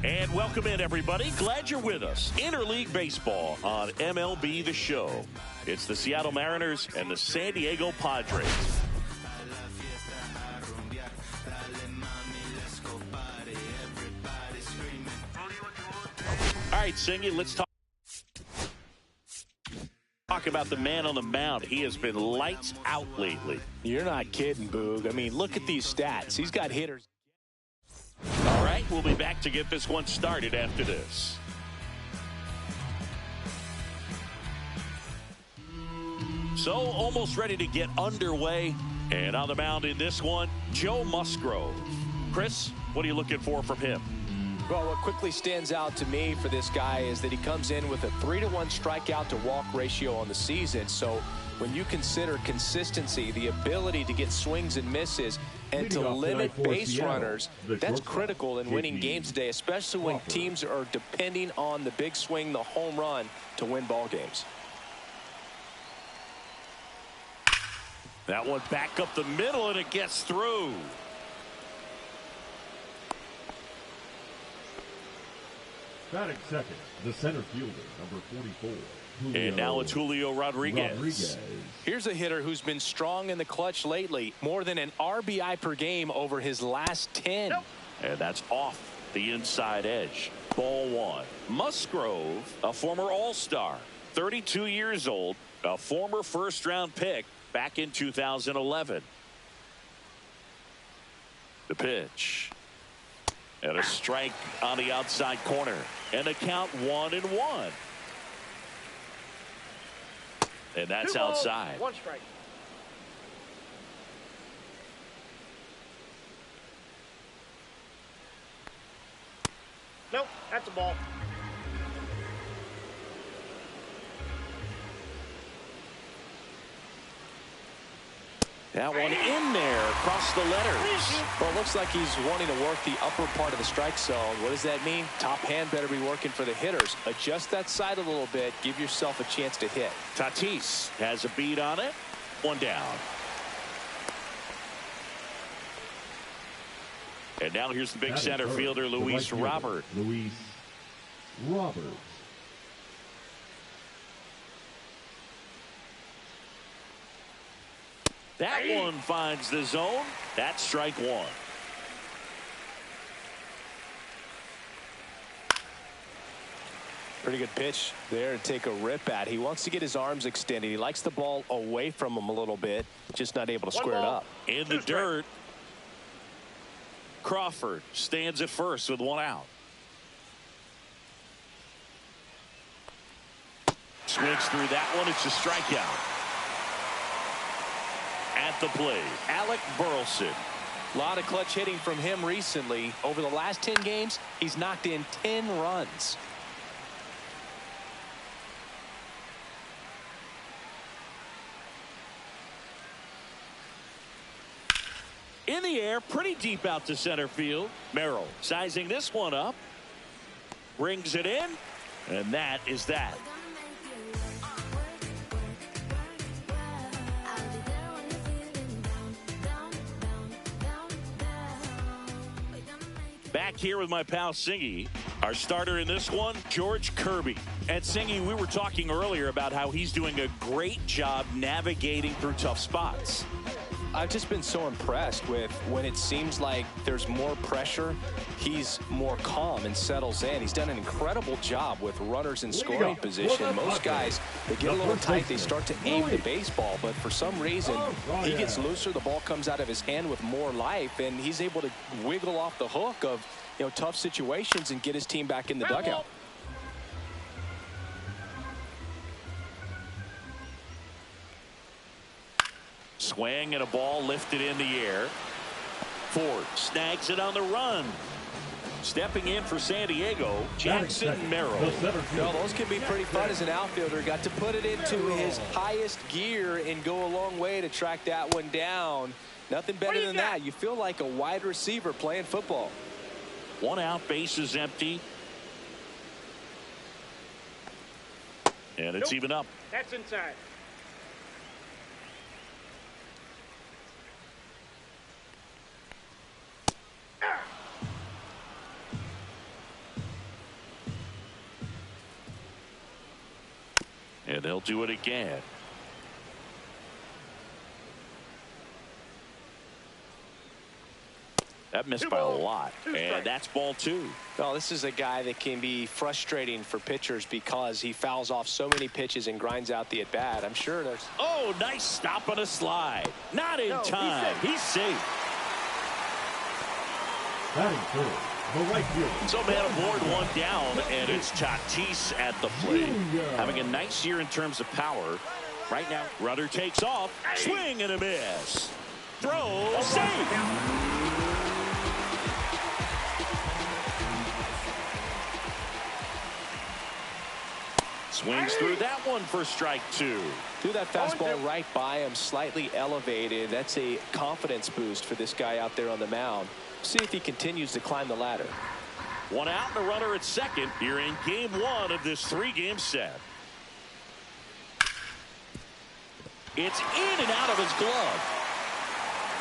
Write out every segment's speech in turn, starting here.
And welcome in, everybody. Glad you're with us. Interleague Baseball on MLB The Show. It's the Seattle Mariners and the San Diego Padres. All right, Singy, let's talk about the man on the mound. He has been lights out lately. You're not kidding, Boog. I mean, look at these stats. He's got hitters. All right, we'll be back to get this one started after this. So, almost ready to get underway. And on the mound in this one, Joe Musgrove. Chris, what are you looking for from him? Well, what quickly stands out to me for this guy is that he comes in with a 3-to-1 strikeout to walk ratio on the season. So when you consider consistency, the ability to get swings and misses, and to limit base runners, that's critical in winning games today, especially when teams are depending on the big swing, the home run, to win ball games. That one back up the middle, and it gets through. Batting second, the center fielder, number 44. And now it's Julio Rodriguez. Here's a hitter who's been strong in the clutch lately. More than an RBI per game over his last 10. And that's off the inside edge. Ball one. Musgrove, a former All-Star, 32 years old, a former first-round pick back in 2011. The pitch. And a strike on the outside corner. And a count 1-1. And that's outside. 1 strike. Nope, that's a ball. That one in there across the letters. Well, it looks like he's wanting to work the upper part of the strike zone. What does that mean? Top hand better be working for the hitters. Adjust that side a little bit. Give yourself a chance to hit. Tatis has a beat on it. 1 down. And now here's the big center fielder, Luis Robert. Luis Robert. That one finds the zone. That's strike 1. Pretty good pitch there to take a rip at. He wants to get his arms extended. He likes the ball away from him a little bit, just not able to square it up. In the dirt, Crawford stands at first with 1 out. Swings through that one. It's a strikeout. At the plate, Alec Burleson. A lot of clutch hitting from him recently. Over the last 10 games, he's knocked in 10 runs. In the air, pretty deep out to center field. Merrill sizing this one up. Brings it in. And that is that. Back here with my pal Singy. Our starter in this one, George Kirby. And Singy, we were talking earlier about how he's doing a great job navigating through tough spots. I've just been so impressed with when it seems like there's more pressure, he's more calm and settles in. He's done an incredible job with runners in scoring position. Most guys, they get a little tight, they start to aim the baseball, but for some reason, he gets looser, the ball comes out of his hand with more life, and he's able to wiggle off the hook of, tough situations and get his team back in the dugout. Swing and a ball lifted in the air. Ford snags it on the run. Stepping in for San Diego, Jackson Merrill. No, those can be pretty fun as an outfielder. Got to put it into his highest gear and go a long way to track that one down. Nothing better than that. You feel like a wide receiver playing football. 1 out, base is empty. And it's even up. That's inside. And they'll do it again. That missed by a lot, and that's ball 2. Well, this is a guy that can be frustrating for pitchers because he fouls off so many pitches and grinds out the at-bat. I'm sure there's... Oh, nice stop on a slide. Not in time. He's safe. Batting third, the right fielder. So man aboard, one down, and it's Tatis at the plate. Having a nice year in terms of power. Right now, runner takes off. Swing and a miss. Throw, safe. Swings through that one for strike 2. Threw that fastball right by him, slightly elevated. That's a confidence boost for this guy out there on the mound. See if he continues to climb the ladder. One out and a runner at second here in game 1 of this 3-game set. It's in and out of his glove.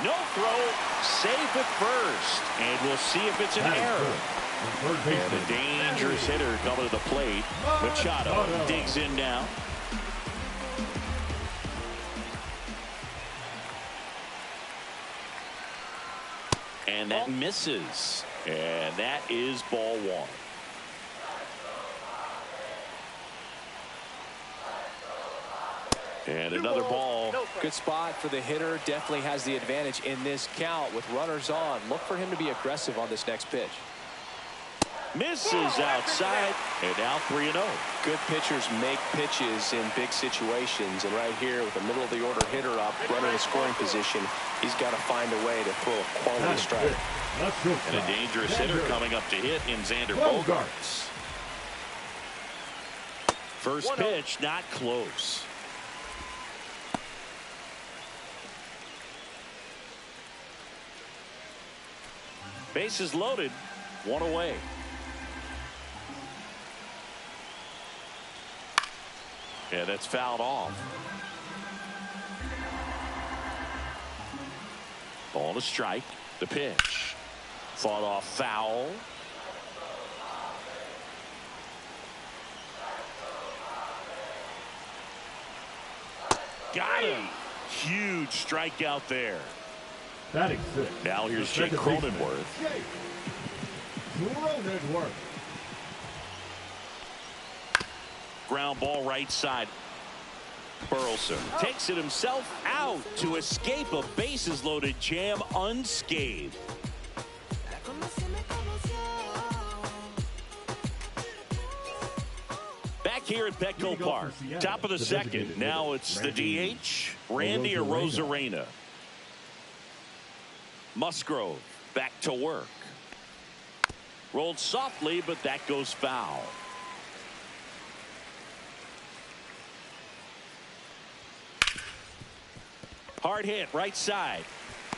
No throw, safe at first, and we'll see if it's an error. And a dangerous hitter coming to the plate. Machado digs in now. And that misses. And that is ball 1. And another ball. Good spot for the hitter. Definitely has the advantage in this count with runners on. Look for him to be aggressive on this next pitch. Misses outside, and now 3-0. Good pitchers make pitches in big situations, and right here with the middle of the order hitter up, running in scoring position, he's got to find a way to throw a quality strike. And a dangerous hitter coming up to hit in Xander Bogaerts. First pitch, not close. Bases loaded, 1 away. And that's fouled off. Ball to strike. The pitch. Fought off foul. Got him. Huge strikeout there. Batting 6. Now here's Jake Cronenworth. Ground ball right side. Burleson takes it himself out to escape a bases loaded jam unscathed. Back here at Petco Park, top of the second. Now it's the DH, Randy Arozarena. Musgrove back to work. Rolled softly, but that goes foul. Hard hit right side.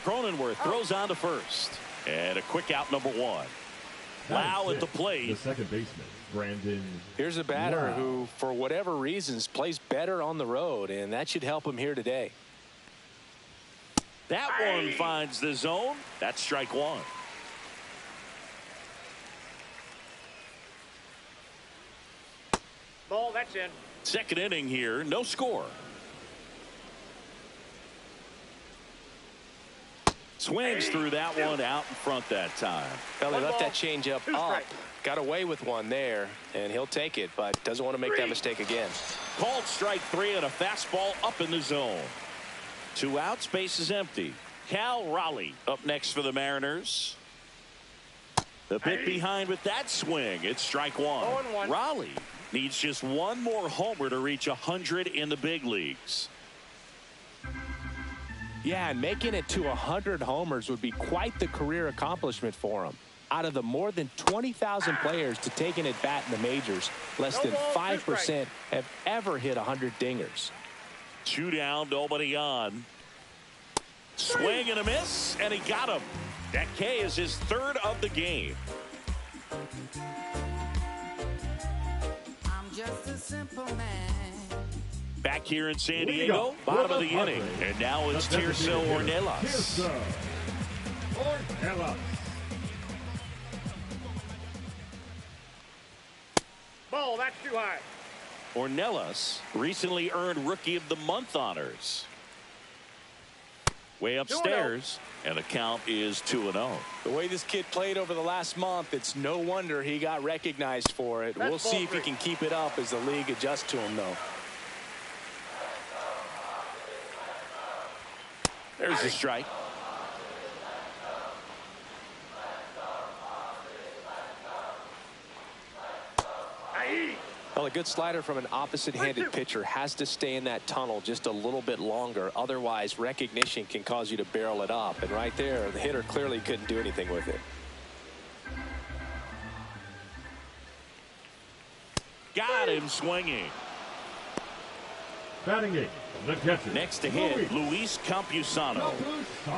Cronenworth throws on to first. And a quick out, number 1. Lau at the plate. The second baseman, Brandon. Here's a batter who, for whatever reasons, plays better on the road, and that should help him here today. That one finds the zone. That's strike 1. Ball, that's in. Second inning here, no score. Swings through that one out in front that time. Well, he left that changeup up. Got away with one there, and he'll take it, but doesn't want to make that mistake again. Called strike 3 and a fastball up in the zone. 2 outs, base is empty. Cal Raleigh up next for the Mariners. The bit behind with that swing. It's strike 1. Raleigh needs just one more homer to reach 100 in the big leagues. Yeah, and making it to 100 homers would be quite the career accomplishment for him. Out of the more than 20,000 players to take an at-bat in the majors, less than 5% have ever hit 100 dingers. 2 down, nobody on. Swing and a miss, and he got him. That K is his 3rd of the game. I'm just a simple man. Back here in San Diego, bottom of the inning. And now it's Tirso Ornelas. Ball, that's too high. Ornelas recently earned Rookie of the Month honors. Way upstairs, and the count is 2-0. The way this kid played over the last month, it's no wonder he got recognized for it. We'll see if he can keep it up as the league adjusts to him, though. There's a strike. Well, a good slider from an opposite-handed pitcher has to stay in that tunnel just a little bit longer. Otherwise, recognition can cause you to barrel it up. And right there, the hitter clearly couldn't do anything with it. Got him swinging. Batting eighth, the catcher. Next to hit, Luis Campusano.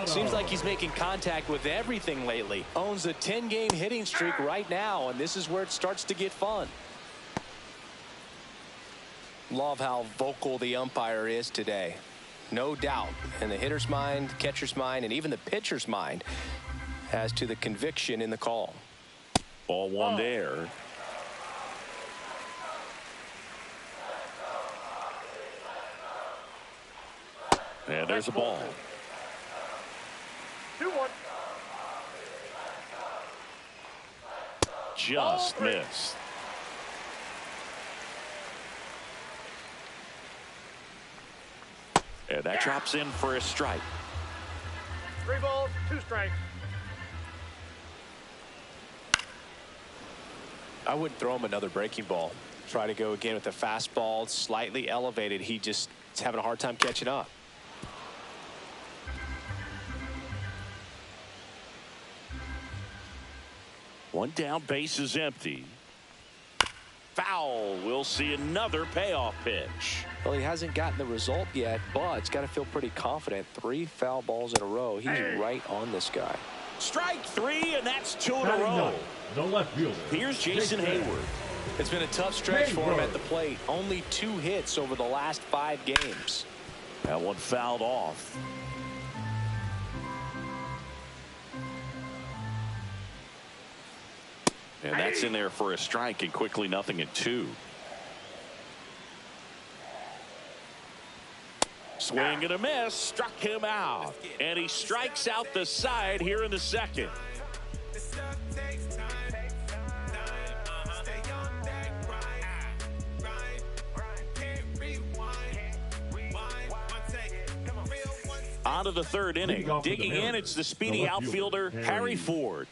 Seems like he's making contact with everything lately. Owns a 10-game hitting streak right now, and this is where it starts to get fun. Love how vocal the umpire is today. No doubt in the hitter's mind, catcher's mind, and even the pitcher's mind as to the conviction in the call. Ball one there. And there's a ball. 2-1. Just missed. And that drops in for a strike. 3 balls, 2 strikes. I wouldn't throw him another breaking ball. Try to go again with the fastball, slightly elevated. He just is having a hard time catching up. One down, base is empty. Foul. We'll see another payoff pitch. Well, he hasn't gotten the result yet, but he's got to feel pretty confident. 3 foul balls in a row. He's right on this guy. Strike 3, and that's 2 in a Batting row. ninth, the left fielder. Here's Jason Hayward. It's been a tough stretch for him at the plate. Only 2 hits over the last 5 games. That one fouled off. And that's in there for a strike, and quickly 0-2. Swing and a miss, struck him out. And he strikes out the side here in the second. On to the 3rd inning. Digging in, it's the speedy outfielder, Harry Ford.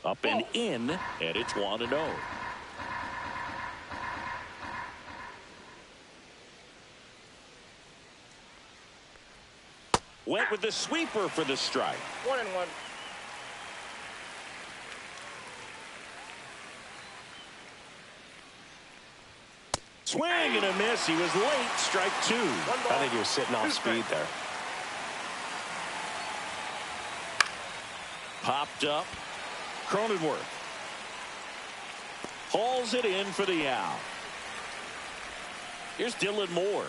Up and in, and it's 1-0. Went with the sweeper for the strike. 1-1. Swing and a miss. He was late. Strike 2. I think he was sitting off speed there. Popped up. Cronenworth hauls it in for the out. Here's Dylan Moore.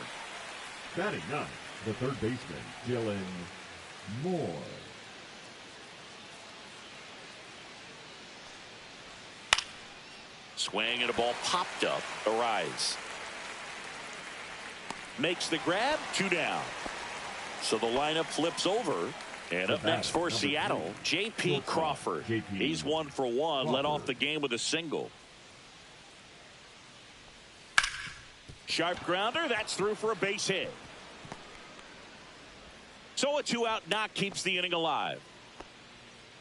Batting ninth, the 3rd baseman, Dylan Moore. Swing and a ball popped up. Arise. Makes the grab. 2 down. So the lineup flips over. And up next for Seattle, J.P. Crawford. He's 1 for 1, led off the game with a single. Sharp grounder, that's through for a base hit. So a 2-out knock keeps the inning alive.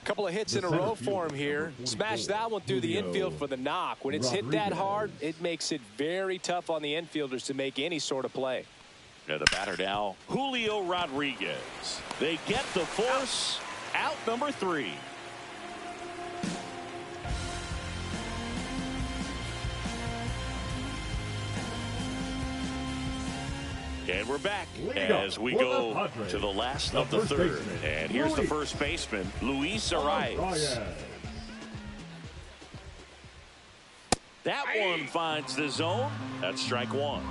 Couple of hits in a row for him here. Smashed that one through the infield for the knock. When it's hit that hard, it makes it very tough on the infielders to make any sort of play. And the batter now, Julio Rodriguez. They get the force. Out number 3. And we're back as we go to the last of the 3rd. And here's the first baseman, Luis Arias. That one finds the zone. That's strike 1.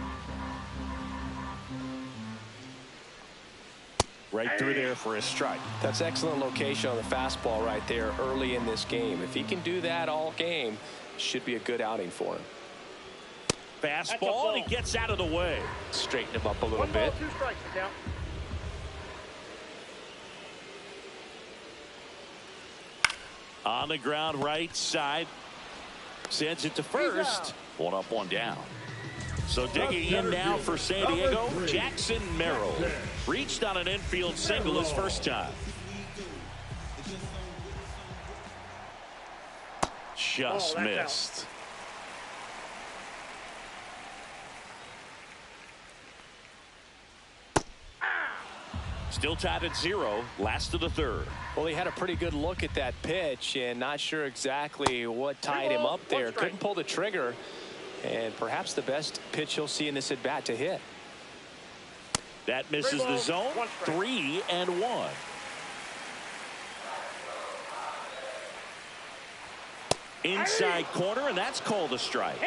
right through there for a strike. That's excellent location on the fastball right there early in this game. If he can do that all game, should be a good outing for him. Fastball, and he gets out of the way. Straighten him up a little 1 ball, bit. 2 strikes to count. On the ground, right side. Sends it to first. 1 up, 1 down. So digging in now for San Diego, Jackson Merrill. Reached on an infield single his first time. Just missed. Still tied at 0, last of the third. Well, he had a pretty good look at that pitch and not sure exactly what tied him up there. Couldn't pull the trigger, and perhaps the best pitch he'll see in this at bat to hit. That misses the zone. 3-1. Inside corner, and that's called a strike.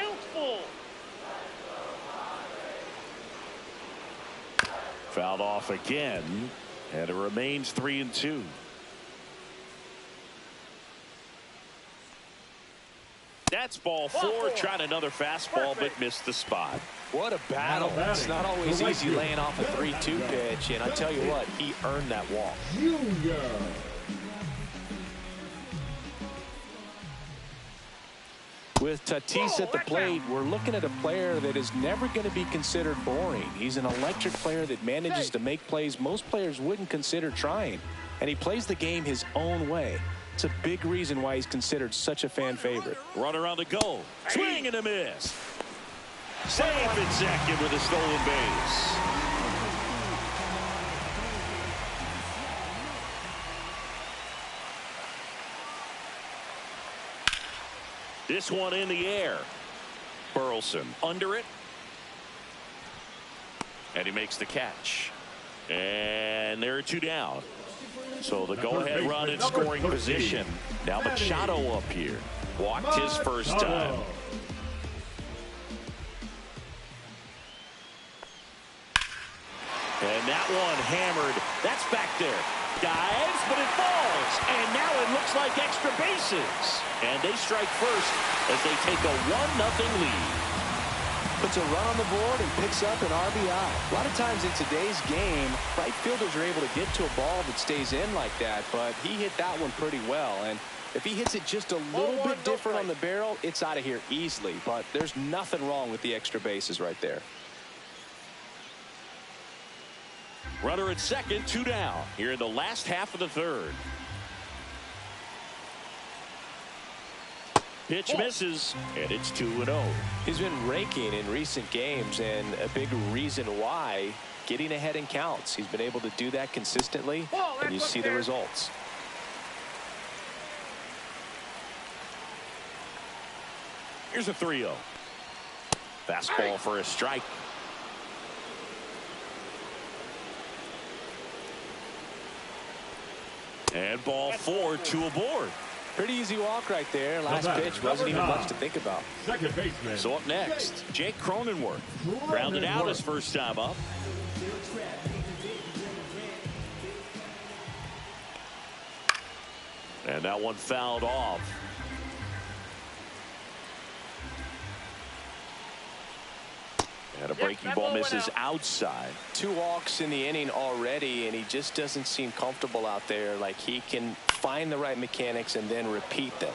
Fouled off again, and it remains 3-2. That's ball 4. Tried another fastball, but missed the spot. What a battle. It's not always easy laying off a 3-2 pitch, and I tell you what, he earned that walk. With Tatis at the plate, we're looking at a player that is never going to be considered boring. He's an electric player that manages to make plays most players wouldn't consider trying, and he plays the game his own way. It's a big reason why he's considered such a fan favorite. Runner on the go. Swing and a miss. Safe at second with a stolen base. This one in the air. Burleson under it. And he makes the catch. And there are 2 down. So the go-ahead run in scoring position. Now Machado up here. Walked his first time. And that one hammered. That's back there. Dives, but it falls. And now it looks like extra bases. And they strike first as they take a 1-0 lead. Puts a run on the board and picks up an RBI. A lot of times in today's game, right fielders are able to get to a ball that stays in like that, but he hit that one pretty well. And if he hits it just a little bit different on the barrel, it's out of here easily. But there's nothing wrong with the extra bases right there. Runner at second, 2 down here in the last half of the third. Pitch misses, and it's 2-0. He's been raking in recent games, and a big reason why, getting ahead in counts. He's been able to do that consistently, and you see the results. Here's a 3-0. Fastball for a strike. And ball 4, 2 aboard. Pretty easy walk right there. Last pitch wasn't even much to think about. Second baseman. So up next, Jake Cronenworth. Grounded out his first time up. And that one fouled off. And a breaking ball misses outside. 2 walks in the inning already, and he just doesn't seem comfortable out there. Like he can find the right mechanics and then repeat them.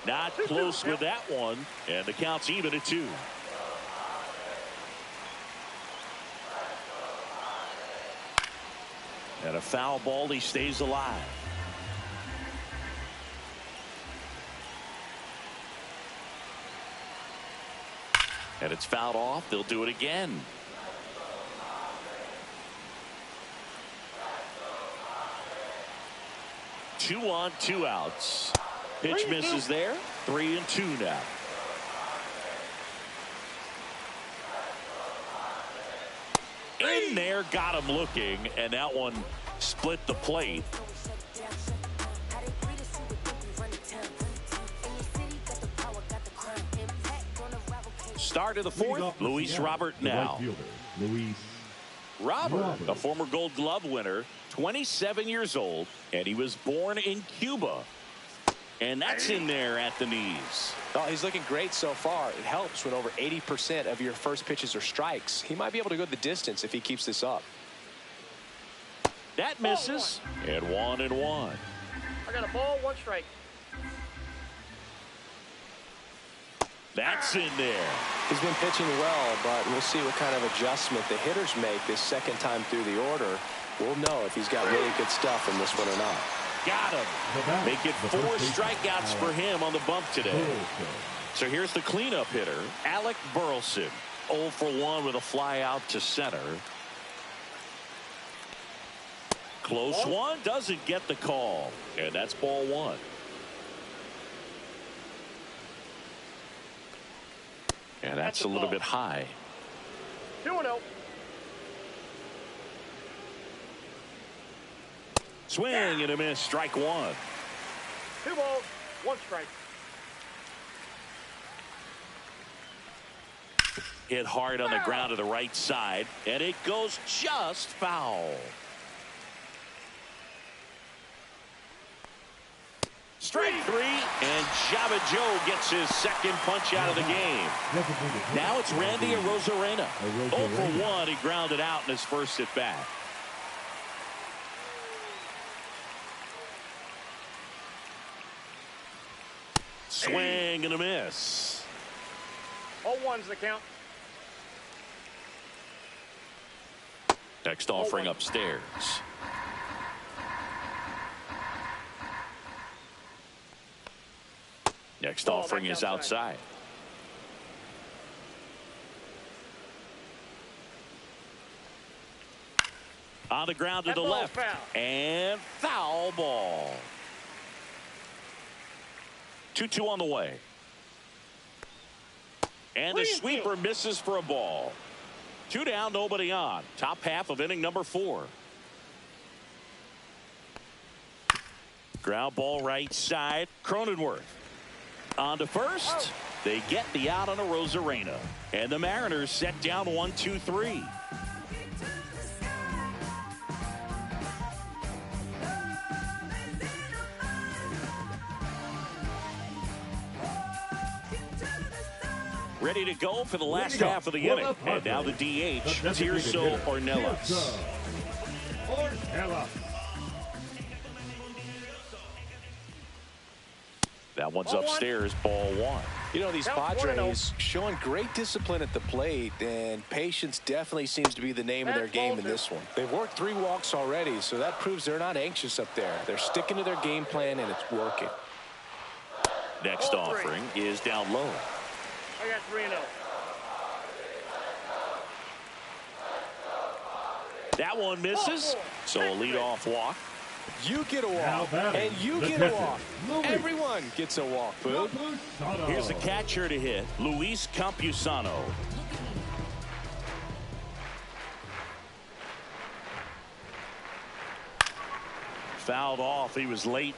Not close with that one, and the count's even at 2. And a foul ball, he stays alive. And it's fouled off. They'll do it again. Two on, 2 outs. Pitch misses there. 3-2 now. In there, got him looking, and that one split the plate. Start of the fourth, Luis Robert now. Luis Robert, a former Gold Glove winner, 27 years old, and he was born in Cuba. And that's in there at the knees. Oh, he's looking great so far. It helps when over 80% of your first pitches are strikes. He might be able to go the distance if he keeps this up. That misses. And 1-1. I got a ball, 1 strike. That's in there. He's been pitching well, but we'll see what kind of adjustment the hitters make this second time through the order. We'll know if he's got really good stuff in this one or not. Got him. Make it 4 strikeouts for him on the bump today. So here's the cleanup hitter, Alec Burleson. 0 for 1 with a fly out to center. Close one, doesn't get the call. And that's ball 1. And that's a little bit high. 2-0. Swing and a miss, strike 1. 2 balls, 1 strike. Hit hard on the ground to the right side, and it goes just foul. Strike 3, and Java Joe gets his second punch out of the game. Now it's Randy Arozarena. 0 for 1, he grounded out in his first at bat. Swing and a miss. 0-1's the count. Next offering upstairs. Next offering is outside. On the ground to the left. And foul ball. 2-2 on the way. And the sweeper misses for a ball. 2 down, nobody on. Top half of inning number 4. Ground ball right side. Cronenworth. On to first. They get the out on a Arozarena. And the Mariners set down 1-2-3. Ready to go for the last half of the inning. And now the DH, Tirso Ornelas. That one's upstairs, ball 1. You know, these Padres showing great discipline at the plate, and patience definitely seems to be the name of their game in this one. They've worked 3 walks already, so that proves they're not anxious up there. They're sticking to their game plan, and it's working. Next offering is down low. I got 3-0. That one misses. So a leadoff walk. You get a walk, and you get a walk. Everyone gets a walk, Boo. Here's the catcher to hit, Luis Campusano. Fouled off. He was late.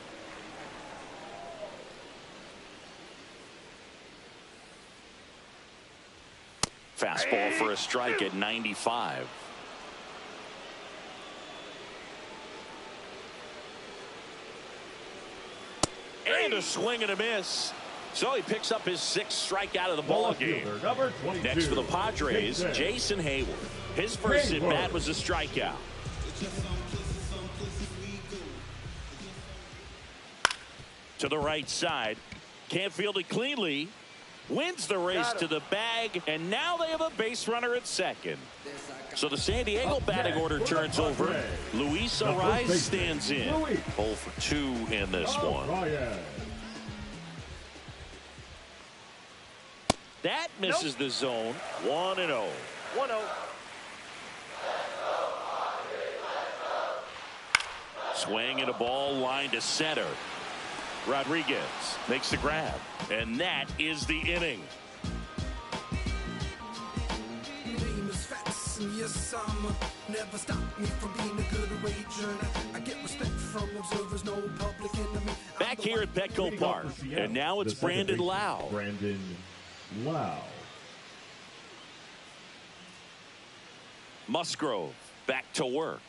Fastball for a strike at 95. And a swing and a miss. So he picks up his 6th strikeout of the ball game. Next for the Padres, Jason Hayward. His first at bat was a strikeout. To the right side. Can't field it cleanly. Wins the race to the bag, and now they have a base runner at second. So the San Diego batting order turns over. Luis Arraez stands in. 0 for 2 in this one. That misses the zone. 1-0. 1-0. Swing and a ball line to center. Rodriguez makes the grab, and that is the inning. Back here at Petco Park, and now it's Brandon Lau. Brandon Lau. Musgrove back to work.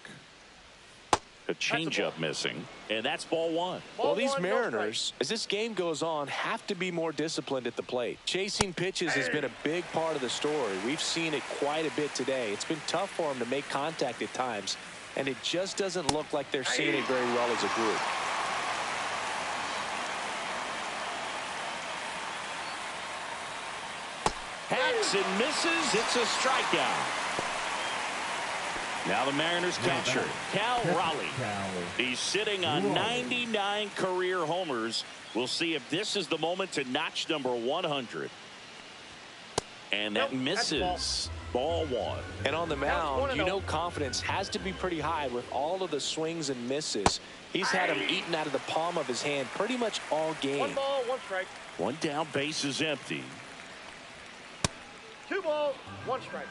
A changeup missing, and that's ball one. Well, these Mariners, as this game goes on, have to be more disciplined at the plate. Chasing pitches has been a big part of the story. We've seen it quite a bit today. It's been tough for them to make contact at times, and it just doesn't look like they're seeing it very well as a group. Hacks and misses. It's a strikeout. Now the Mariners catcher, Cal Raleigh. He's sitting on 99 career homers. We'll see if this is the moment to notch number 100. And that misses. Ball one. And on the mound, you know confidence has to be pretty high with all of the swings and misses. He's had them eaten out of the palm of his hand pretty much all game. 1 ball, 1 strike. One down, base is empty. 2 balls, 1 strike.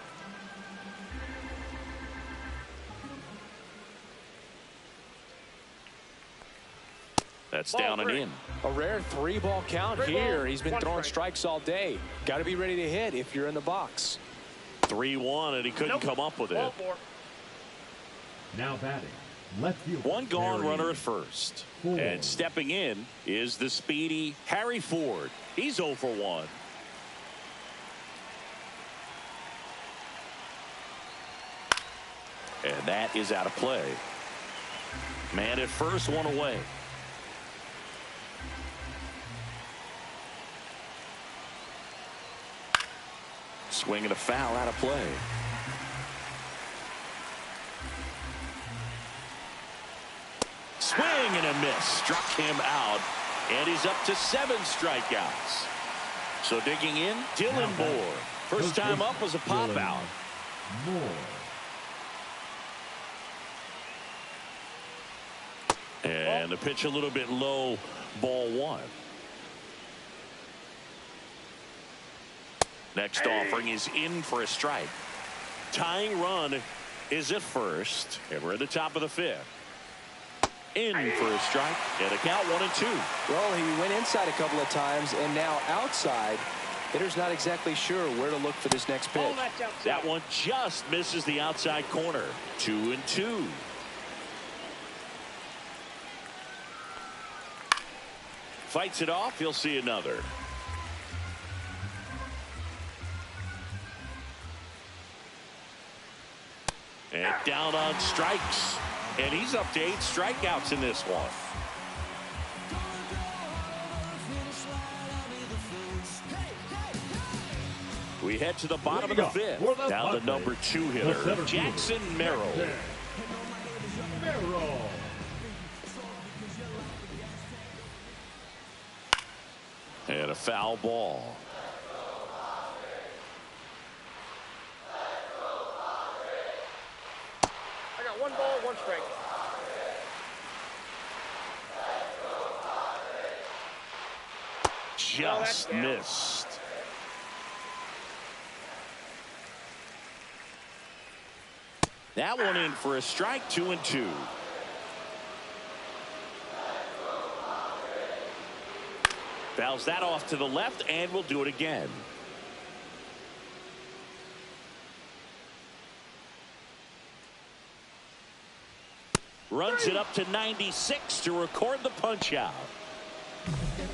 That's down and in. A rare 3-ball count here. He's been throwing strikes all day. Got to be ready to hit if you're in the box. 3-1, and he couldn't come up with it. Now batting, left field. One gone runner at first. And stepping in is the speedy Harry Ford. He's 0 for 1. And that is out of play. Man at first, 1 away. Swing and a foul, out of play. Swing and a miss. Struck him out. And he's up to 7 strikeouts. So digging in, Dylan Moore. First time up was a pop out. And the pitch a little bit low, ball one. Next offering is in for a strike. Tying run is at first, and we're at the top of the 5th. In for a strike, and a count 1-2. Well, he went inside a couple of times, and now outside. Hitter's not exactly sure where to look for this next pitch. That one just misses the outside corner. 2-2. Fights it off. He'll see another. And down on strikes. And he's up to 8 strikeouts in this one. We head to the bottom of the 5th. Now the number 2 hitter, Jackson Merrill. And a foul ball. I got 1 ball, 1 strike. Just missed. That one in for a strike. 2-2. Fouls that off to the left, and we'll do it again. Runs it up to 96 to record the punch out.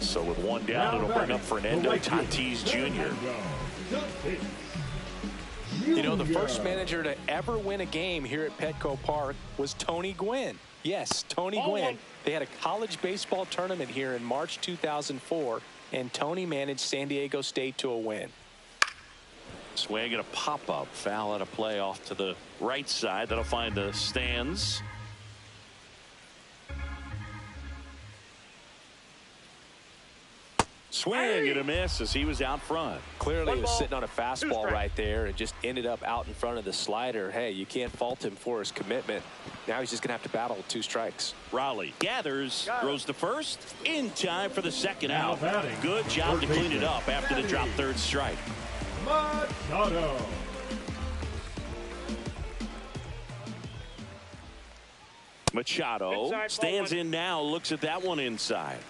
So with 1 down, it'll bring up Fernando Tatis Jr. You know, the first manager to ever win a game here at Petco Park was Tony Gwynn. Yes, Tony Gwynn. They had a college baseball tournament here in March 2004, and Tony managed San Diego State to a win. Swing and a pop-up. Foul out of play off to the right side. That'll find the stands. Swing and a miss as he was out front. Clearly he was sitting on a fastball right there and just ended up out in front of the slider. Hey, you can't fault him for his commitment. Now he's just going to have to battle with 2 strikes. Raleigh gathers, throws the first, in time for the second out. Good job to clean it up after the drop 3rd strike. Machado. Machado stands in now, looks at that one inside.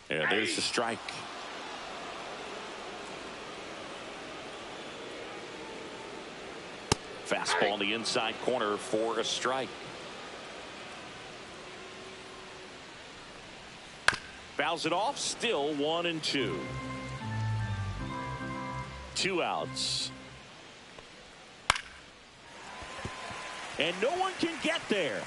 And there's the strike. Fastball in the inside corner for a strike. Fouls it off. Still 1-2. 2 outs. And no one can get there.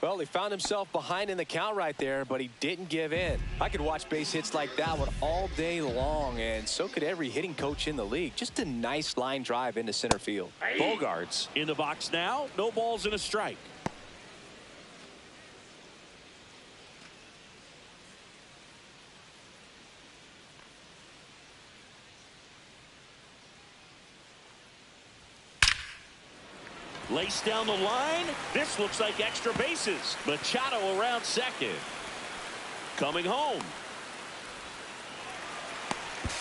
Well, he found himself behind in the count right there, but he didn't give in. I could watch base hits like that one all day long, and so could every hitting coach in the league. Just a nice line drive into center field. Bogarts in the box now. No balls and a strike. Laced down the line. This looks like extra bases. Machado around second. Coming home.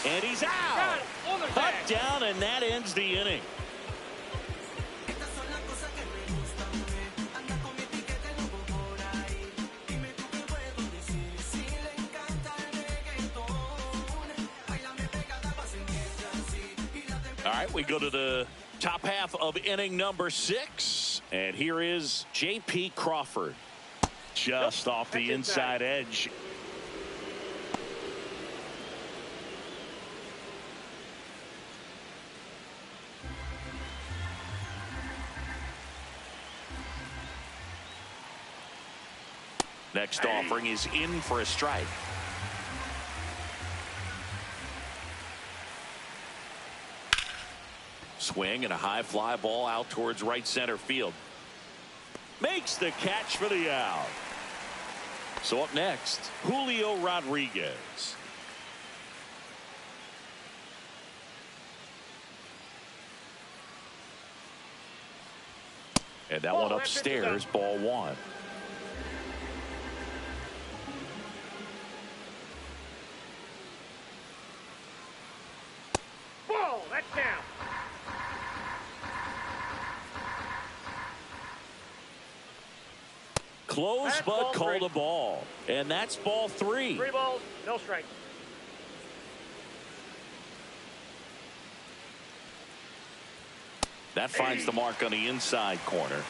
And he's out. Cut down, and that ends the inning. All right, we go to the top half of inning number 6, and here is J.P. Crawford, just off the inside edge. Next offering is in for a strike. Swing and a high fly ball out towards right center field. Makes the catch for the out. So up next, Julio Rodriguez. And that one upstairs, ball 1. Ball, that's down. Close, That's but ball called 3. a ball. And that's ball 3. 3 balls, no strike. That finds the mark on the inside corner.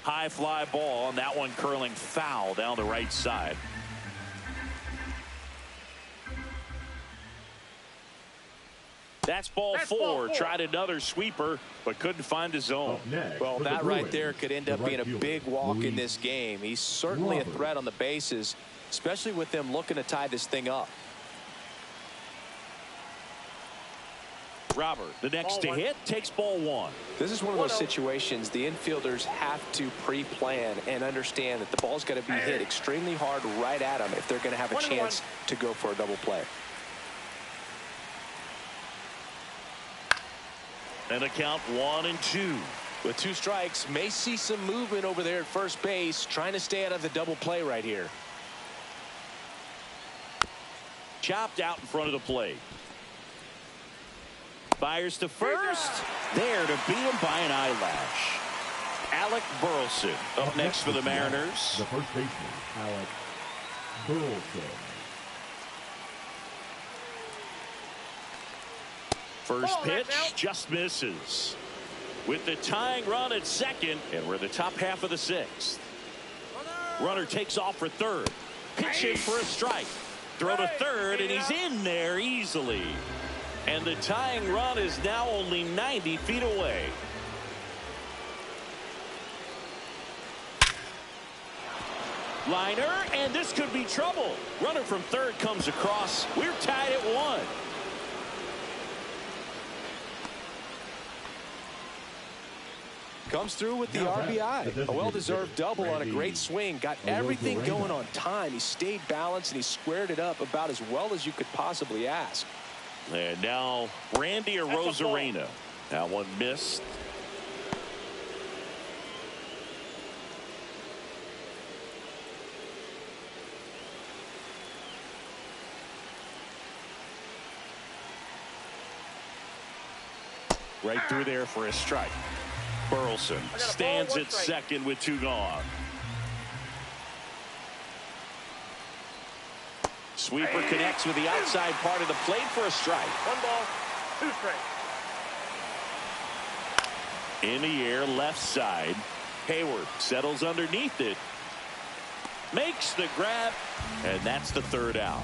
High fly ball, and that one curling foul down the right side. That's ball 4. Tried another sweeper, but couldn't find a zone. Well, that right there could end up being a big walk in this game. He's certainly a threat on the bases, especially with them looking to tie this thing up. Robert, the next to hit, takes ball 1. This is one of those situations the infielders have to pre-plan and understand that the ball's got to be hit extremely hard right at them if they're going to have a chance to go for a double play. And the count 1-2. With 2 strikes, may see some movement over there at first base, trying to stay out of the double play right here. Chopped out in front of the plate. Fires to first. There to beat him by an eyelash. Alec Burleson up next for the Mariners. The first baseman, Alec Burleson. First pitch just misses. With the tying run at second, and we're in the top half of the 6th. Runner takes off for third. Pitch in for a strike. Throw to third, and he's in there easily. And the tying run is now only 90 feet away. Liner, and this could be trouble. Runner from third comes across. We're tied at 1. Comes through with the RBI. A well-deserved double on a great swing. Got everything going on time. He stayed balanced, and he squared it up about as well as you could possibly ask. And now Randy Arozarena. That one missed. Right through there for a strike. Burleson stands at second with 2 gone. Sweeper connects with the outside part of the plate for a strike. 1 ball, 2 strikes. In the air, left side. Hayward settles underneath it. Makes the grab, and that's the 3rd out.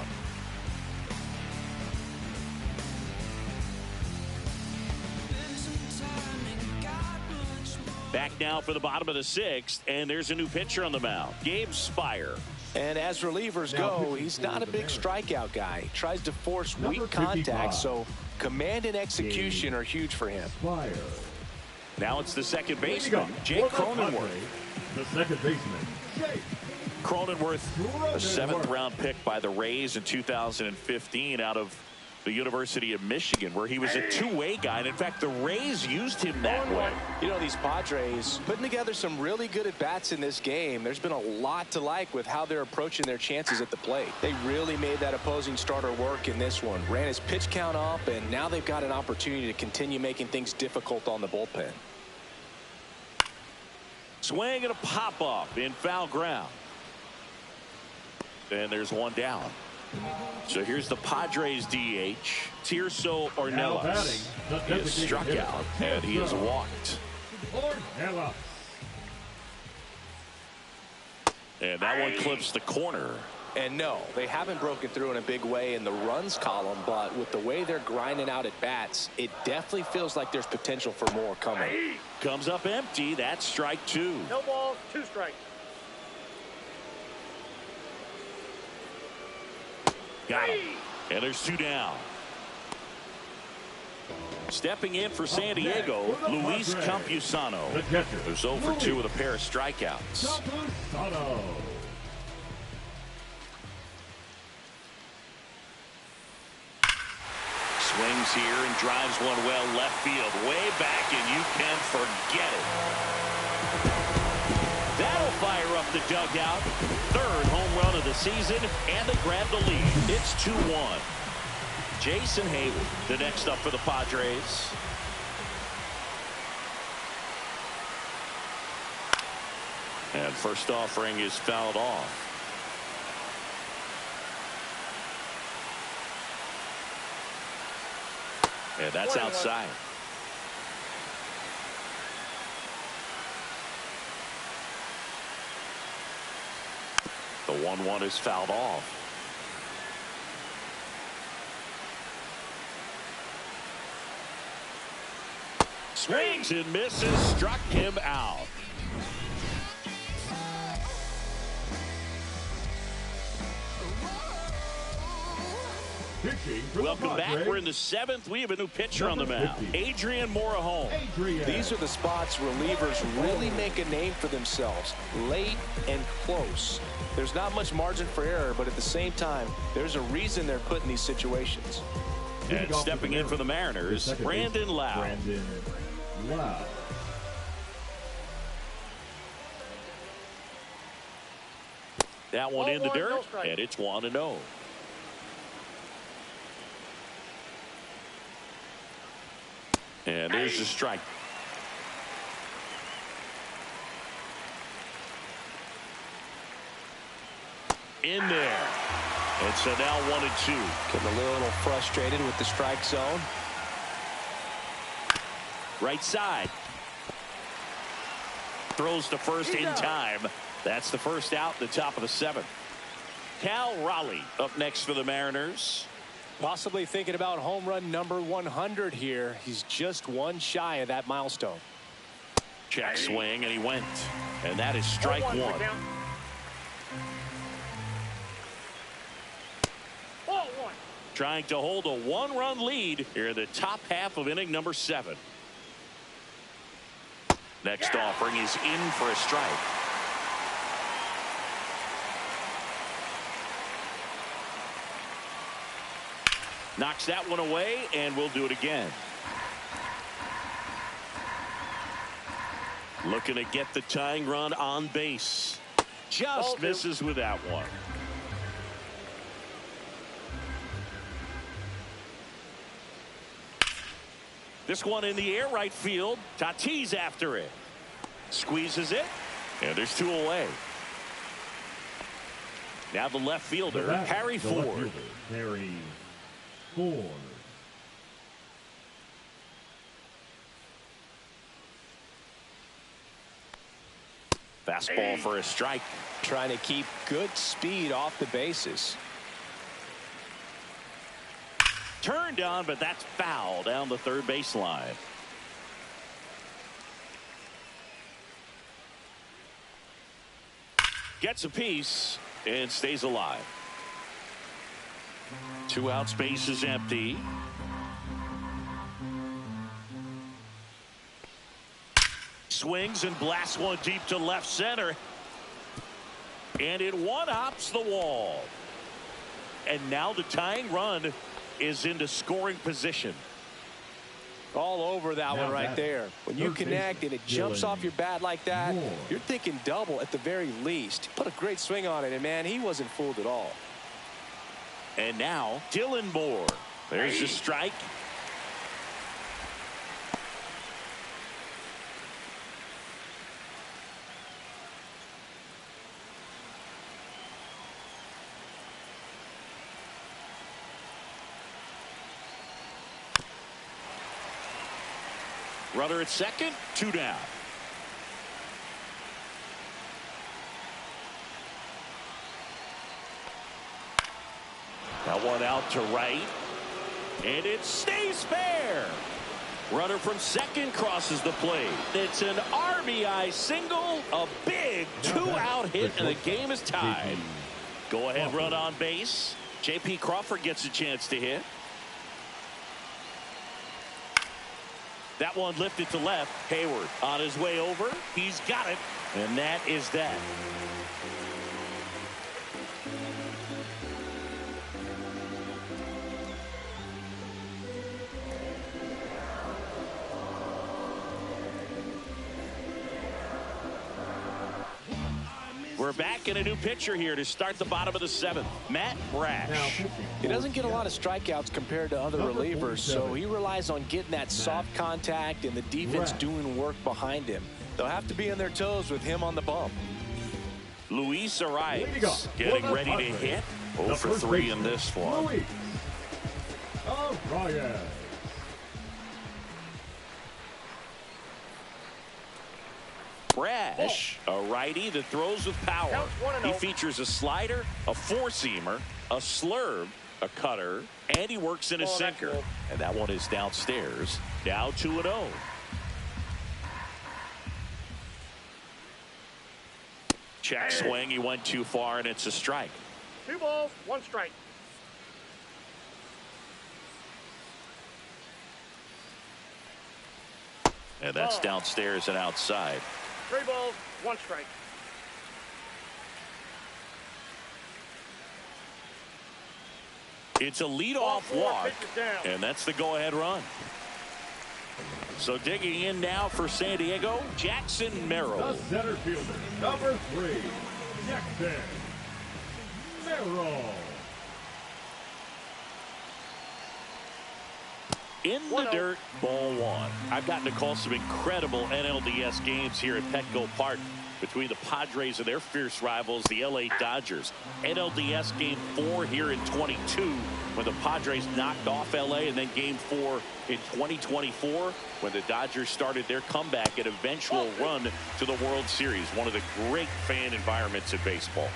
Back now for the bottom of the 6th, and there's a new pitcher on the mound, Gabe Spire. And as relievers go, he's not a big strikeout guy. He tries to force weak contact, so command and execution are huge for him. Now it's the second baseman, Jake Cronenworth. The second baseman, Jake. Cronenworth, a 7th-round pick by the Rays in 2015 out of the University of Michigan, where he was a two-way guy. And in fact, the Rays used him that way. You know, these Padres putting together some really good at-bats in this game. There's been a lot to like with how they're approaching their chances at the plate. They really made that opposing starter work in this one. Ran his pitch count up, and now they've got an opportunity to continue making things difficult on the bullpen. Swing and a pop-up in foul ground. And there's one down. So here's the Padres DH. Tirso Ornelas. He is struck out, and he is walked. Ornelas. And that one clips the corner. And no, they haven't broken through in a big way in the runs column, but with the way they're grinding out at bats, it definitely feels like there's potential for more coming. Comes up empty. That's strike 2. No balls, 2 strikes. Got him. And there's 2 down. Stepping in for San Diego, Luis Campusano, who's 0 for 2 with a pair of strikeouts. Swings here and drives one well left field, way back, and you can forget it. That'll fire up the dugout. 3rd home run of the season, and they grab the lead. It's 2-1. Jason Hayward, the next up for the Padres. And first offering is fouled off. And that's outside. The 1-1 is fouled off. Swings and misses, struck him out. Welcome back. We're in the 7th. We have a new pitcher on the mound, Adrian Morejon. These are the spots relievers really make a name for themselves, late and close. There's not much margin for error, but at the same time, there's a reason they're put in these situations. And stepping in for the Mariners, Brandon Lau. That one in the dirt, and it's 1-0. And there's the strike. In there. And so now 1-2. Getting a little frustrated with the strike zone. Right side. Throws to first in time. That's the first out, the top of the 7th. Cal Raleigh up next for the Mariners. Possibly thinking about home run number 100 here. He's just one shy of that milestone. Check swing, and he went. And that is strike 1. Ball 1. Trying to hold a 1-run lead here in the top half of inning number 7. Next offering is in for a strike. Knocks that one away, and we'll do it again. Looking to get the tying run on base. Just misses with that one. This one in the air, right field. Tatis after it. Squeezes it, and there's 2 away. Now the left fielder, Harry Ford. Harry Ford. Fastball for a strike. Trying to keep good speed off the bases. Turned on, but that's foul down the third baseline. Gets a piece and stays alive. 2 outs, base is empty. Swings and blasts one deep to left center. And it one-hops the wall. And now the tying run is into scoring position. All over that one right there. When you connect and it jumps off your bat like that, you're thinking double at the very least. Put a great swing on it, and man, he wasn't fooled at all. And now Dylan Moore. There's a strike. Runner at second, 2 down. That one out to right. And it stays fair. Runner from second crosses the plate. It's an RBI single, a big 2-out hit, and the game is tied. Go ahead run on base. J.P. Crawford gets a chance to hit. That one lifted to left. Hayward on his way over. He's got it. And that is that. We're back in a new pitcher here to start the bottom of the 7th. Matt Brash. He doesn't get a lot of strikeouts compared to other relievers, so he relies on getting that soft contact and the defense doing work behind him. They'll have to be on their toes with him on the bump. Luis Arias getting ready to hit. 0 for 3 in this one. Luis Arias. Brash, a righty that throws with power. He features a slider, a four-seamer, a slurve, a cutter, and he works in a sinker. And that one is downstairs. Now 2-0. Check swing. He went too far, and it's a strike. 2 balls, 1 strike. And that's downstairs and outside. 3 balls, 1 strike. It's a leadoff walk, and that's the go-ahead run. So digging in now for San Diego, Jackson Merrill. The center fielder, number 3, Jackson Merrill. In the dirt, ball 1. I've gotten to call some incredible NLDS games here at Petco Park between the Padres and their fierce rivals, the LA Dodgers. NLDS game 4 here in 22 when the Padres knocked off LA, and then game 4 in 2024 when the Dodgers started their comeback and eventual run to the World Series. One of the great fan environments in baseball.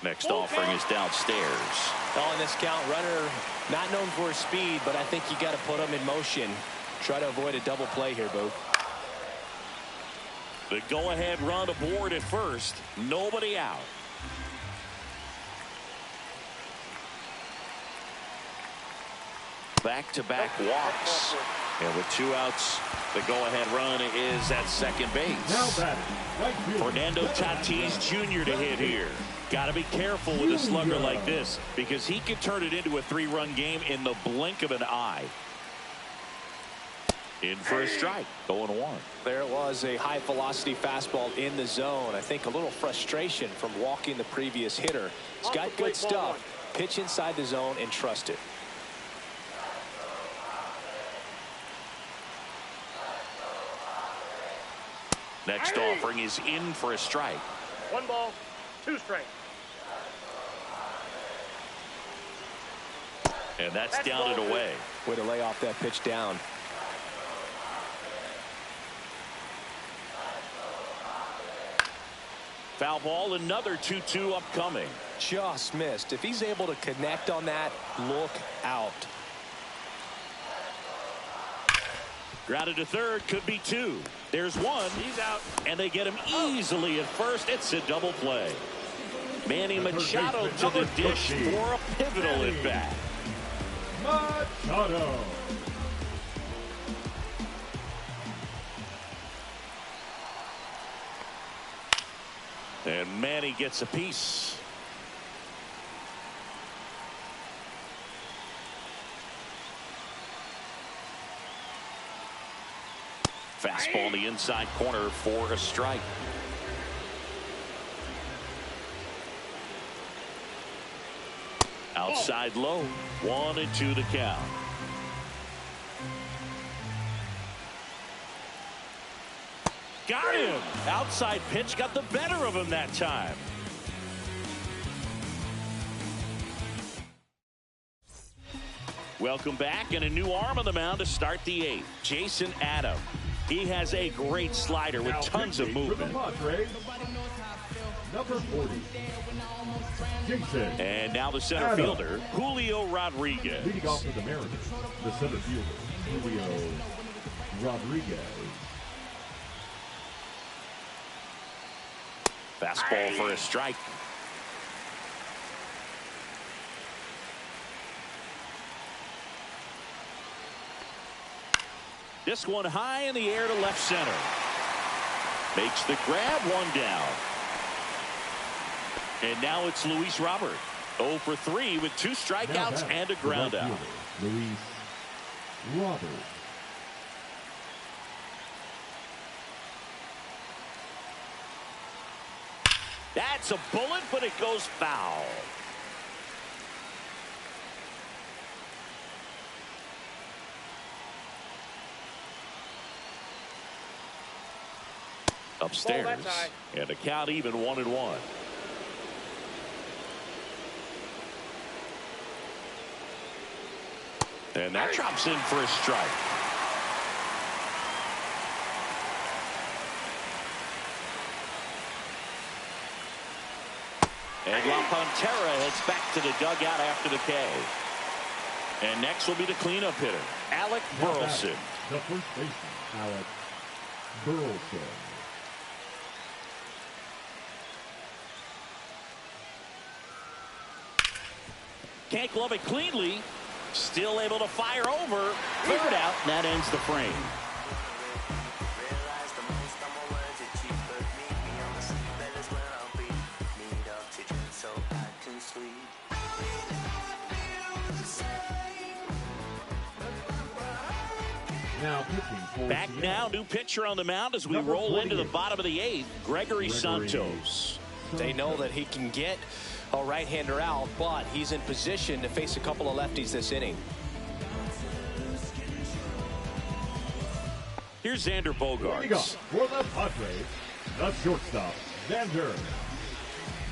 Next offering is downstairs. On this count, runner not known for his speed, but I think you got to put him in motion. Try to avoid a double play here, Boo. The go-ahead run aboard at first. Nobody out. Back-to-back walks. And with 2 outs, the go-ahead run is at second base. Fernando Tatis Jr. to hit here. Got to be careful with a slugger like this because he can turn it into a 3-run game in the blink of an eye. In for a strike. 0-1. There it was, a high velocity fastball in the zone. I think a little frustration from walking the previous hitter. He's got good stuff. Pitch inside the zone and trust it. Next offering is in for a strike. 1 ball, 2 strikes. And that's down and away. Way to lay off that pitch down. Foul ball, another 2-2 upcoming. Just missed. If he's able to connect on that, look out. Grounded to third, could be 2. There's 1. He's out. And they get him easily at first. It's a double play. Manny Machado to the dish for a pivotal at bat. Machado. And Manny gets a piece. Fastball in the inside corner for a strike. Outside low. 1-2 to count. Got him. Outside pitch got the better of him that time. Welcome back, and a new arm on the mound to start the 8th. Jason Adam. He has a great slider with tons of movement. Number 40. Jason. And now the center fielder, Julio Rodriguez. Leading off for the Mariners, the center fielder, Julio Rodriguez. Fastball for a strike. This one high in the air to left center. Makes the grab, 1 down. And now it's Luis Robert. 0 for 3 with 2 strikeouts and a ground out. Luis Robert. That's a bullet, but it goes foul. Upstairs, and a count even 1-1. And that drops in for a strike. And La Pantera heads back to the dugout after the K. And next will be the cleanup hitter, Alec Burleson. The first baseman, Alec Burleson. Can't glove it cleanly. Still able to fire over. Third out, and that ends the frame. Back now, new pitcher on the mound as we roll into the bottom of the 8th, Gregory Santos. They know that he can get a right-hander out, but he's in position to face a couple of lefties this inning. Here's Xander Bogaerts. For the Padres, the shortstop, Xander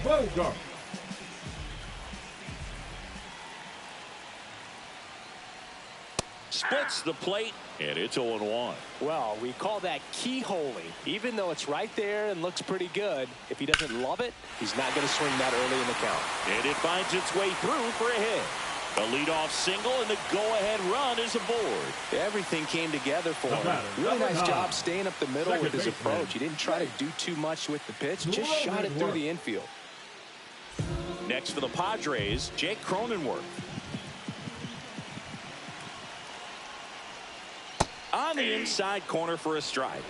Bogaerts. Splits the plate, and it's 0-1. Well, we call that keyholing. Even though it's right there and looks pretty good, if he doesn't love it, he's not going to swing that early in the count. And it finds its way through for a hit. A leadoff single, and the go-ahead run is aboard. Everything came together for him. Really nice job staying up the middle with his approach. He didn't try to do too much with the pitch, just shot it through the infield. Next for the Padres, Jake Cronenworth. On the inside corner for a strike.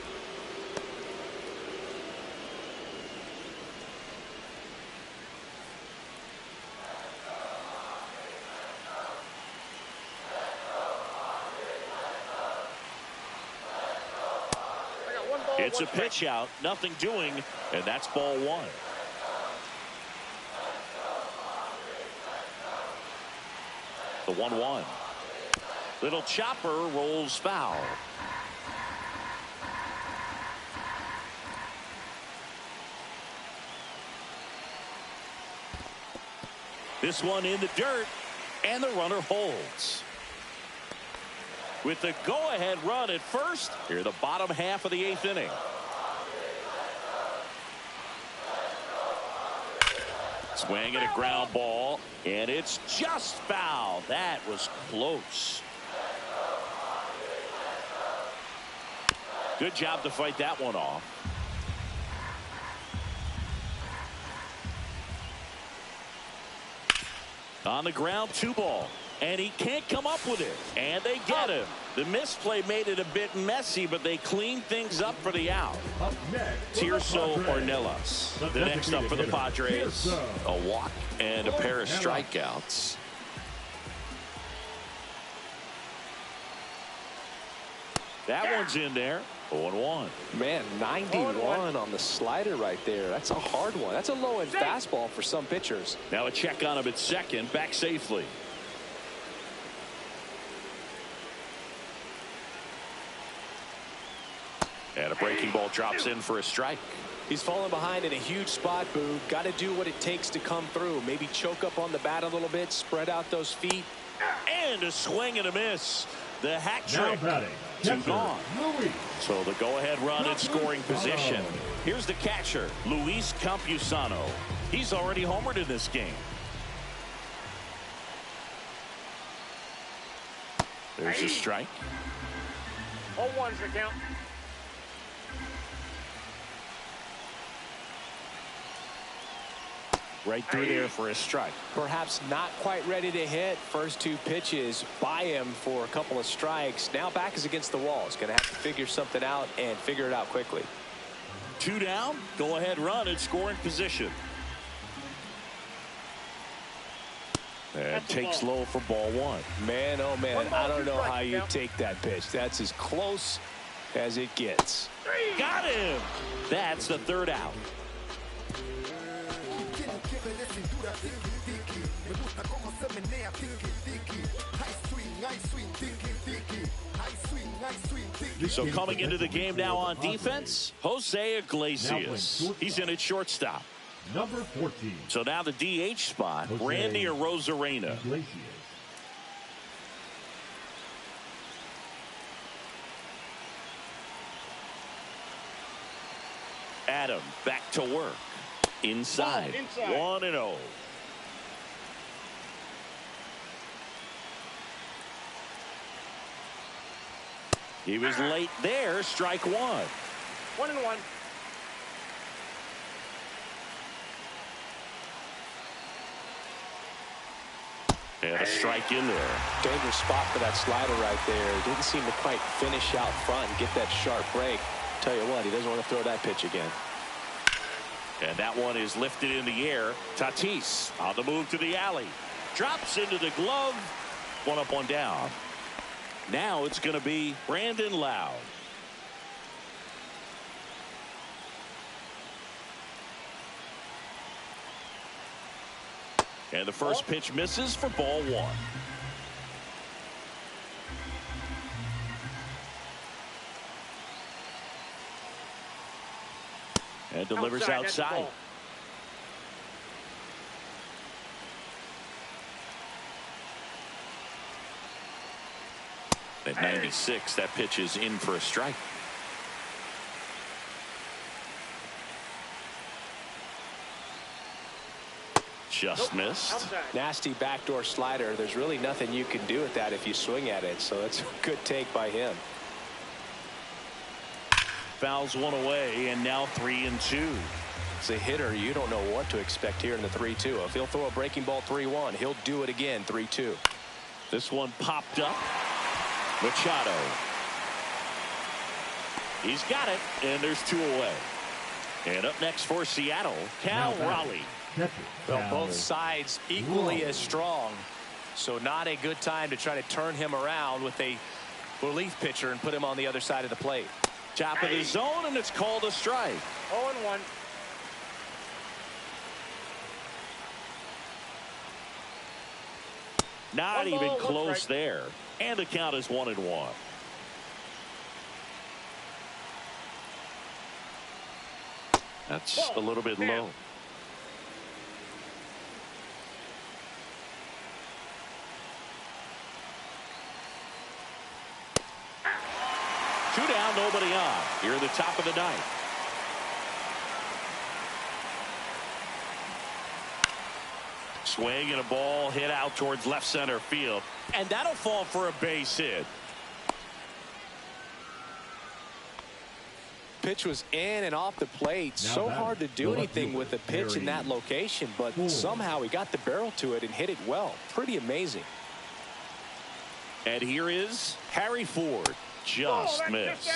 It's a pitch out, nothing doing, and that's ball one. The 1-1. Little chopper rolls foul. This one in the dirt, and the runner holds. With the go-ahead run at first, here the bottom half of the 8th inning. Swing at a ground ball, and it's just foul. That was close. Good job to fight that one off. On the ground, 2 ball. And he can't come up with it. And they get him. The misplay made it a bit messy, but they cleaned things up for the out. Up next, Tirso Ornelas. The next up for the Padres, a walk and a pair of strikeouts. That one's in there. 0-1. Man, 91 on the slider right there. That's a hard one. That's a low-end fastball for some pitchers. Now a check on him at second, back safely. And a breaking ball drops in for a strike. He's falling behind in a huge spot, Boo. Got to do what it takes to come through. Maybe choke up on the bat a little bit, spread out those feet. And a swing and a miss. The hat trick. Two gone. So the go-ahead run in scoring position. Here's the catcher, Luis Campusano. He's already homered in this game. There's a strike. 0-1's the count. Right through there for a strike. Perhaps not quite ready to hit. First 2 pitches by him for a couple of strikes. Now back is against the wall. He's going to have to figure something out and figure it out quickly. 2 down. Go ahead run in scoring position. And takes low for ball 1. Man, oh man, I don't know how you take that pitch. That's as close as it gets. Got him. That's the 3rd out. So coming into the game now on defense, Jose Iglesias. He's in at shortstop. Number 14. So now the DH spot, Randy Arozarena. Adam back to work. Inside. 1-0. He was late there. Strike 1. 1-1. And a strike in there. Dangerous spot for that slider right there. Didn't seem to quite finish out front and get that sharp break. Tell you what, he doesn't want to throw that pitch again. And that one is lifted in the air. Tatis on the move to the alley. Drops into the glove. 1 up, 1 down. Now it's going to be Brandon Loud. And the first pitch misses for ball 1. And delivers outside. At 96, that pitch is in for a strike. Just missed. Nasty backdoor slider. There's really nothing you can do with that if you swing at it. So it's a good take by him. Fouls one away, and now 3-2. As a hitter, you don't know what to expect here in the 3-2. If he'll throw a breaking ball 3-1, he'll do it again 3-2. This one popped up. Machado. He's got it, and there's 2 away. And up next for Seattle, Cal Raleigh. Well, both sides equally as strong. So not a good time to try to turn him around with a relief pitcher and put him on the other side of the plate. Top of the zone, and it's called a strike. 0-1. Not One ball, even one close strike. there. And the count is 1-1. That's a little bit low. Two down, nobody on. Here at the top of the ninth. Swing and a ball hit out towards left center field. And that'll fall for a base hit. Pitch was in and off the plate. So hard to do anything with a pitch in that location, but somehow he got the barrel to it and hit it well. Pretty amazing. And here is Harry Ford. Just missed.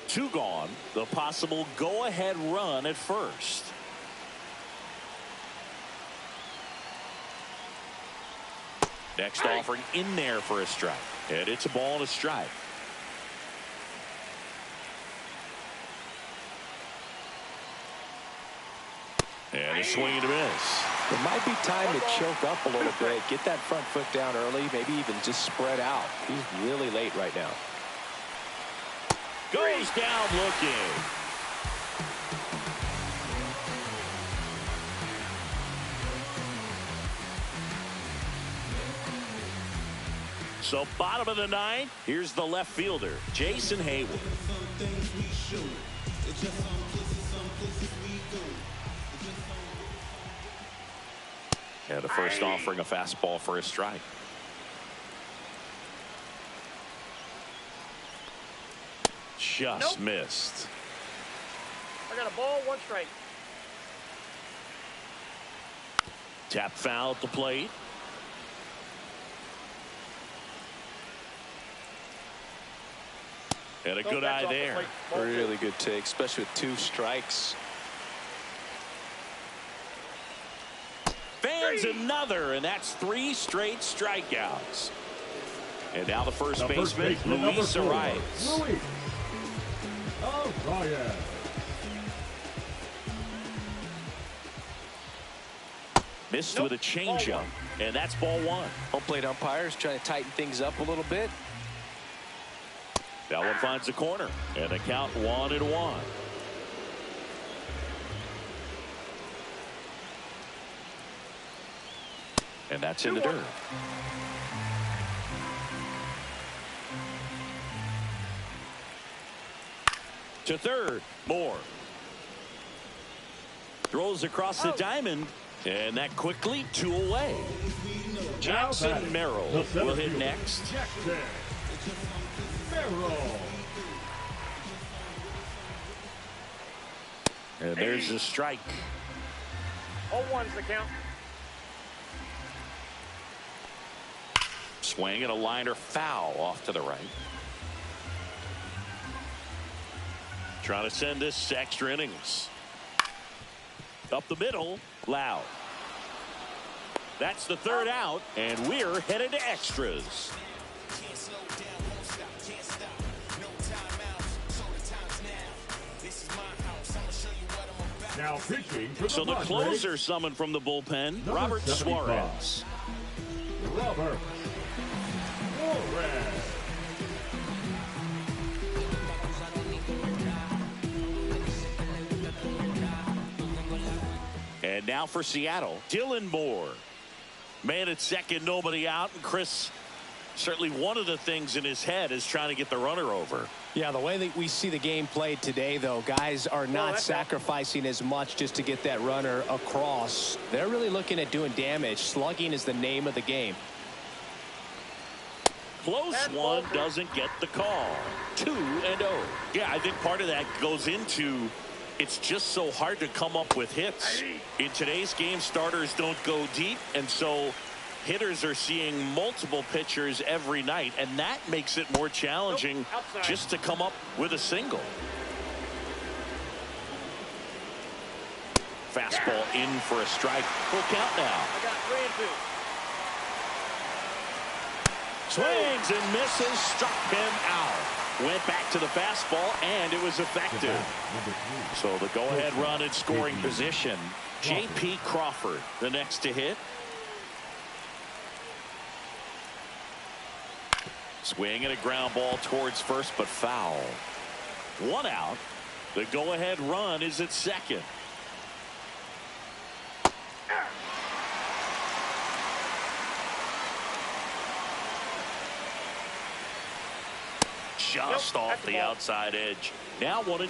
Two gone. The possible go-ahead run at first. Next offering in there for a strike. And it's a ball and a strike. And a swing and a miss. It might be time to choke up a little bit. Get that front foot down early. Maybe even just spread out. He's really late right now. Goes down looking. So bottom of the ninth, here's the left fielder, Jason Hayward. And the first offering a fastball for a strike. Just missed. I got a ball, one strike. Tap foul at the plate. And a good eye there. Really good take, especially with two strikes. Fans another, and that's 3 straight strikeouts. And now the first baseman, Luis Arias. Missed with a changeup, and that's ball 1. Home plate umpires trying to tighten things up a little bit. That one finds the corner, and the count 1-1. And that's in the dirt. To third, Moore. Throws across the diamond, and that quickly 2 away. Jackson Merrill will hit next. And there's the strike. 0-1's the count. Swing and a liner foul off to the right. Trying to send this to extra innings. Up the middle, Loud. That's the third out, and we're headed to extras. Now pitching for So the closer summoned from the bullpen, Robert Suarez. Robert Suarez. And now for Seattle, Dylan Moore. Man at second, nobody out, and Chris, certainly one of the things in his head is trying to get the runner over. Yeah, the way that we see the game played today, though, guys are not sacrificing as much just to get that runner across. They're really looking at doing damage. Slugging is the name of the game. Close one, doesn't get the call. 2-0. Yeah, I think part of that goes into it's just so hard to come up with hits. In today's game, starters don't go deep, and so hitters are seeing multiple pitchers every night, and that makes it more challenging just to come up with a single. Fastball in for a strike. Full count now. I got 3-2. Swings and misses, struck him out. Went back to the fastball, and it was effective. So the go-ahead run in scoring position. J.P. Crawford, the next to hit. Swing and a ground ball towards first, but foul. 1 out. The go-ahead run is at second. Just off the outside edge. Now 1-2.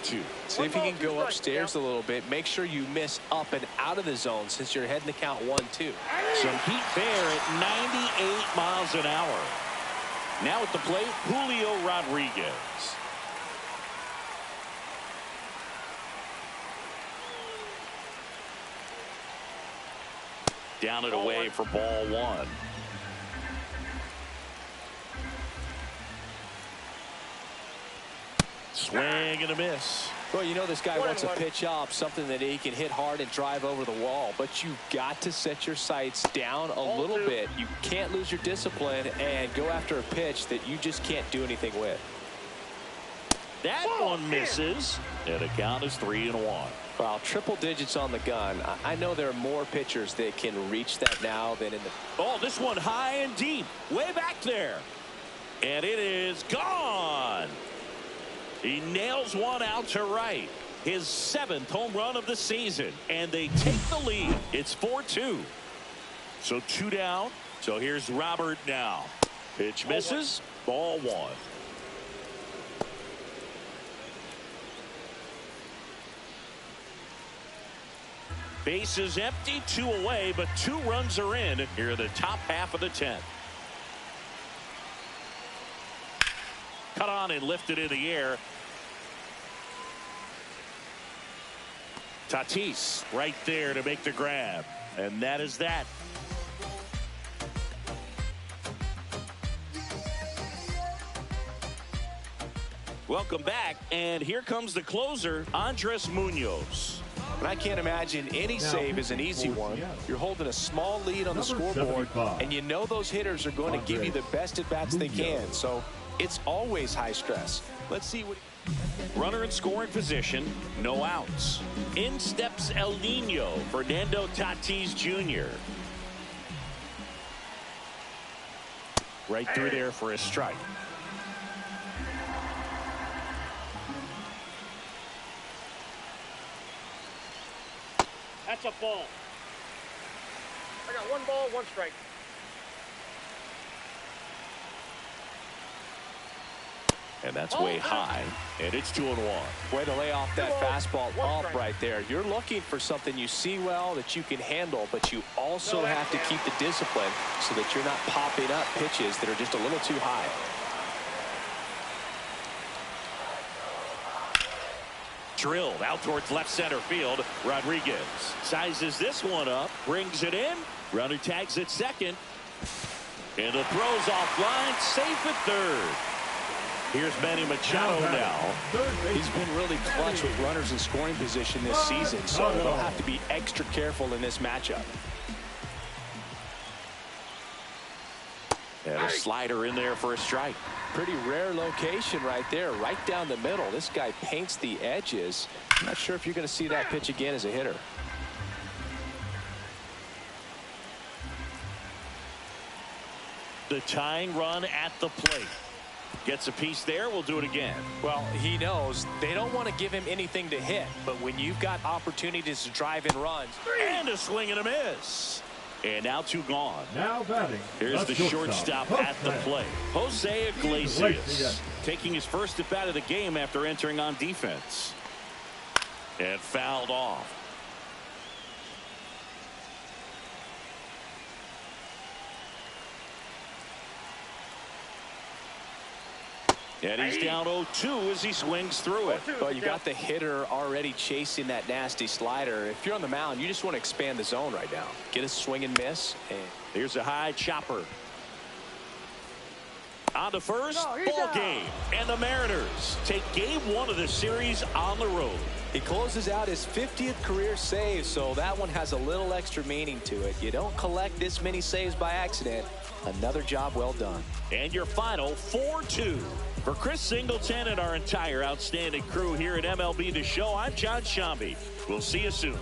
See if you can go upstairs a little bit. Make sure you miss up and out of the zone since you're heading to count 1-2. Some heat there at 98 miles an hour. Now at the plate, Julio Rodriguez. Down and away for ball 1. Swing and a miss. Well, you know this guy wants a pitch up, something that he can hit hard and drive over the wall. But you've got to set your sights down a little bit. You can't lose your discipline and go after a pitch that you just can't do anything with. That one misses, and the count is 3-1. Well, triple digits on the gun. I know there are more pitchers that can reach that now than in the... Oh, this one high and deep, way back there. And it is gone. He nails one out to right. His 7th home run of the season, and they take the lead. It's 4-2. So 2 down. So here's Robert now. Pitch misses. Ball 1. Base is empty, 2 away, but 2 runs are in here in the top half of the 10th. Cut on and lifted in the air. Tatis right there to make the grab. And that is that. Welcome back. And here comes the closer, Andres Munoz. And I can't imagine any save is an easy one. You're holding a small lead on the scoreboard, and you know those hitters are going to give you the best at-bats they can. So it's always high stress. Let's see what... Runner in scoring position, no outs. In steps El Nino, Fernando Tatis Jr. Right through there for a strike. That's a ball. I got 1 ball, 1 strike. And that's way high, and it's 2-1. Way to lay off that fastball up right there. You're looking for something you see well that you can handle, but you also have to keep the discipline so that you're not popping up pitches that are just a little too high. Drilled out towards left center field. Rodriguez sizes this one up, brings it in. Runner tags at second. And the throw's offline, safe at third. Here's Manny Machado now. He's been really clutch with runners in scoring position this season, so they'll have to be extra careful in this matchup. And a slider in there for a strike. Pretty rare location right there, right down the middle. This guy paints the edges. I'm not sure if you're going to see that pitch again as a hitter. The tying run at the plate. Gets a piece there. We'll do it again. Well, he knows they don't want to give him anything to hit, but when you've got opportunities to drive in runs. And a swing and a miss. And now 2 gone. Now batting. Here's the shortstop at the plate. Jose Iglesias taking his first at bat of the game after entering on defense. And fouled off. And he's down 0-2 as he swings through it. Well, you got the hitter already chasing that nasty slider. If you're on the mound, you just want to expand the zone right now. Get a swing and miss. And here's a high chopper. On to first, ball game. And the Mariners take game 1 of the series on the road. He closes out his 50th career save, so that one has a little extra meaning to it. You don't collect this many saves by accident. Another job well done. And your final 4-2. For Chris Singleton and our entire outstanding crew here at MLB The Show, I'm John Shambi. We'll see you soon.